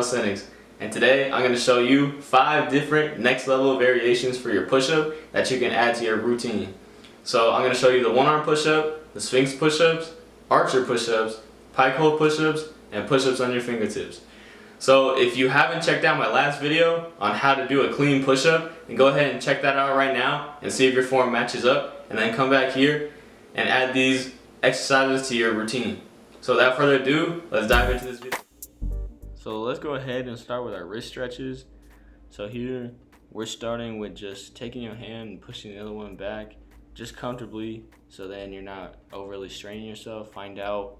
Calisthenics, and today I'm going to show you 5 different next level variations for your push-up that you can add to your routine. So I'm going to show you the OneArm Pushup, the Sphinx Pushups, Archer Pushups, Pike Hold Pushups, and Pushups on your fingertips. So if you haven't checked out my last video on how to do a clean push-up, then go ahead and check that out right now and see if your form matches up, and then come back here and add these exercises to your routine. So without further ado, let's dive into this video. So let's go ahead and start with our wrist stretches. So here we're starting with just taking your hand and pushing the other one back just comfortably, so then you're not overly straining yourself. Find out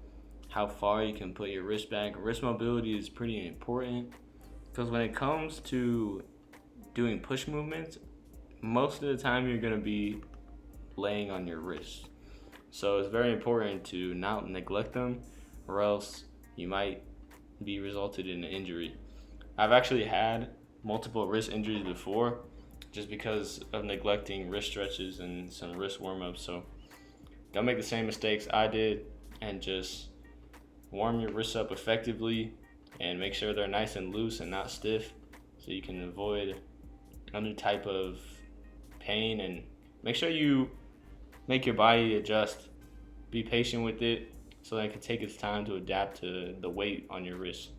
how far you can put your wrist back. Wrist mobility is pretty important because when it comes to doing push movements, most of the time you're going to be laying on your wrist. So it's very important to not neglect them, or else you might be resulted in an injury. I've actually had multiple wrist injuries before just because of neglecting wrist stretches and some wrist warm-ups. So don't make the same mistakes I did, and just warm your wrists up effectively and make sure they're nice and loose and not stiff, so you can avoid any type of pain, and make sure you make your body adjust. Be patient with it so that it can take its time to adapt to the weight on your wrist.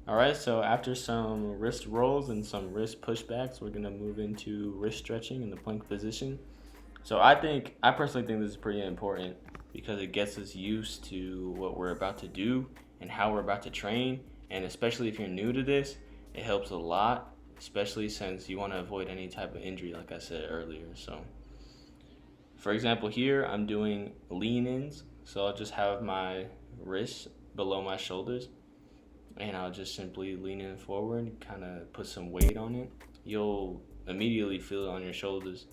Alright, so after some wrist rolls and some wrist pushbacks, we're going to move into wrist stretching in the plank position. So I personally think this is pretty important because it gets us used to what we're about to do and how we're about to train. And especially if you're new to this, it helps a lot, especially since you want to avoid any type of injury, like I said earlier. So for example, here I'm doing lean-ins. So I'll just have my wrists below my shoulders, and I'll just simply lean in forward, kind of put some weight on it. You'll immediately feel it on your shoulders.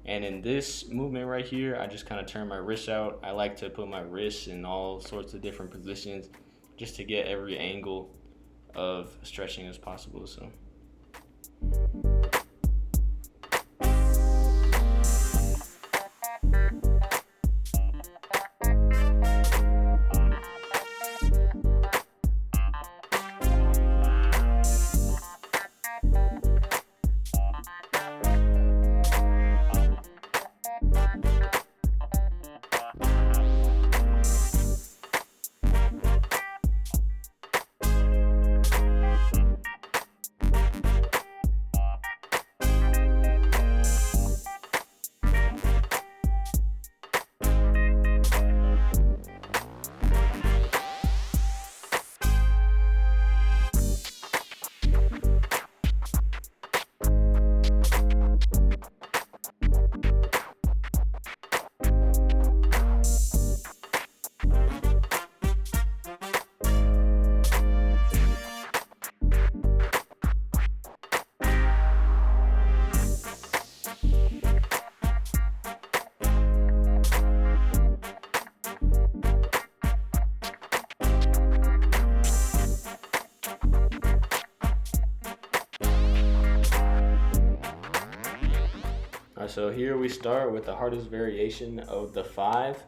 And in this movement right here, I just kind of turn my wrists out. I like to put my wrists in all sorts of different positions just to get every angle of stretching as possible. So. So here we start with the hardest variation of the 5,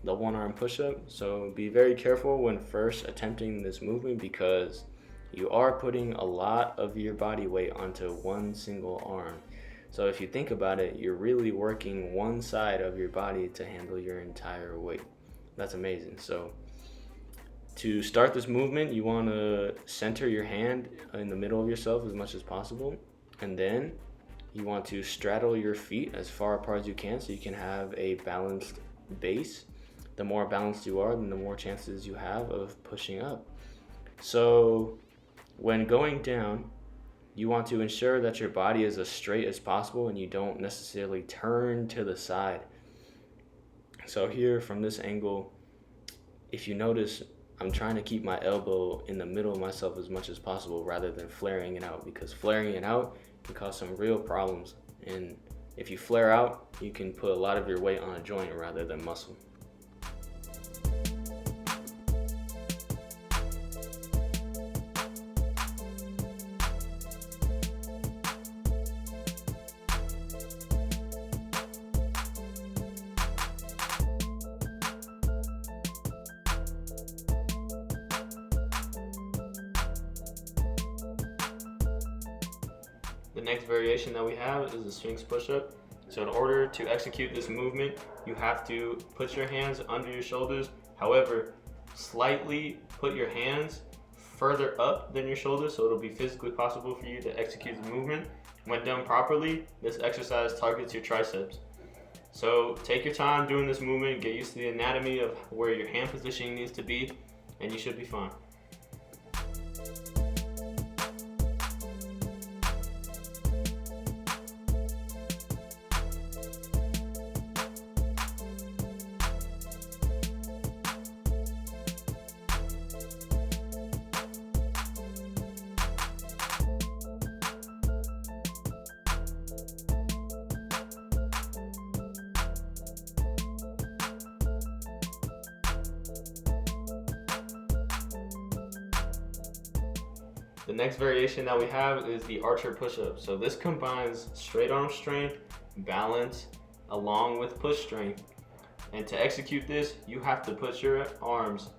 the OneArm Pushup. So be very careful when first attempting this movement because you are putting a lot of your body weight onto one single arm. So if you think about it, you're really working one side of your body to handle your entire weight. That's amazing. So to start this movement, you want to center your hand in the middle of yourself as much as possible, and then you want to straddle your feet as far apart as you can so you can have a balanced base. the more balanced you are, then the more chances you have of pushing up. So when going down, you want to ensure that your body is as straight as possible and you don't necessarily turn to the side. So here from this angle, if you notice, I'm trying to keep my elbow in the middle of myself as much as possible rather than flaring it out, because flaring it out can cause some real problems. And if you flare out, you can put a lot of your weight on a joint rather than muscle. The next variation that we have is the Sphinx Pushup. So in order to execute this movement, you have to put your hands under your shoulders. However, slightly put your hands further up than your shoulders so it'll be physically possible for you to execute the movement. When done properly, this exercise targets your triceps. So take your time doing this movement, get used to the anatomy of where your hand positioning needs to be, and you should be fine. The next variation that we have is the archer push-up. So this combines straight arm strength, balance, along with push strength. And to execute this, you have to put your arms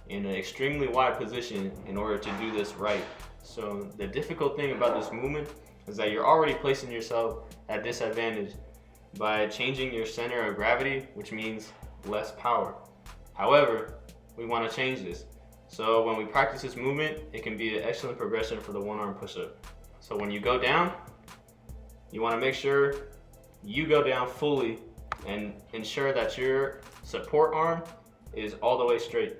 in an extremely wide position in order to do this right. So the difficult thing about this movement is that you're already placing yourself at disadvantage by changing your center of gravity, which means less power. However, we want to change this. So when we practice this movement, it can be an excellent progression for the one-arm push-up. So when you go down, you want to make sure you go down fully and ensure that your support arm is all the way straight.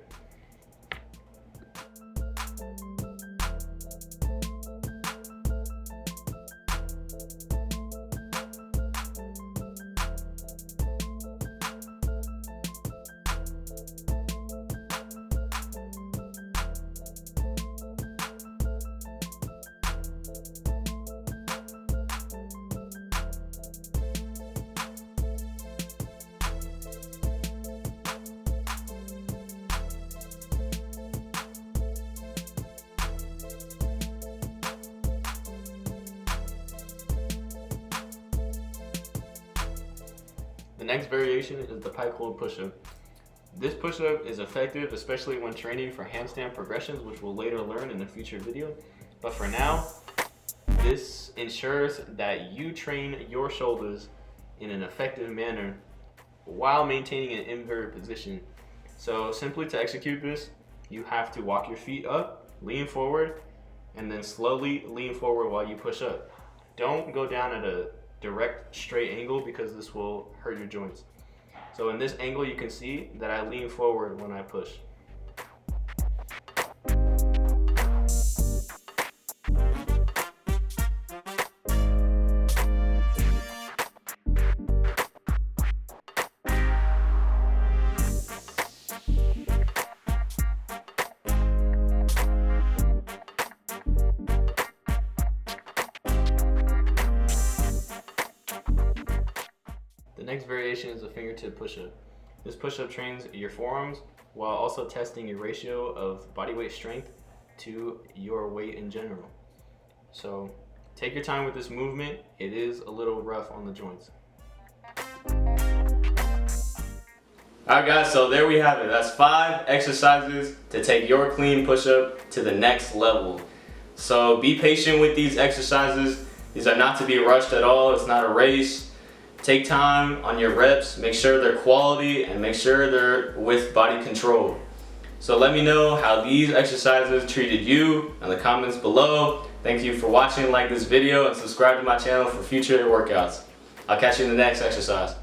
The next variation is the pike hold push-up. This push-up is effective, especially when training for handstand progressions, which we'll later learn in a future video. But for now, this ensures that you train your shoulders in an effective manner while maintaining an inverted position. So simply to execute this, you have to walk your feet up, lean forward, and then slowly lean forward while you push up. Don't go down at a direct straight angle because this will hurt your joints. So in this angle you can see that I lean forward when I push. The next variation is a fingertip push-up. This push-up trains your forearms while also testing your ratio of body weight strength to your weight in general. So take your time with this movement. It is a little rough on the joints. Alright guys, so there we have it. That's 5 exercises to take your clean push-up to the next level. So be patient with these exercises. These are not to be rushed at all. It's not a race. Take time on your reps, make sure they're quality, and make sure they're with body control. So let me know how these exercises treated you in the comments below. Thank you for watching, like this video, and subscribe to my channel for future workouts. I'll catch you in the next exercise.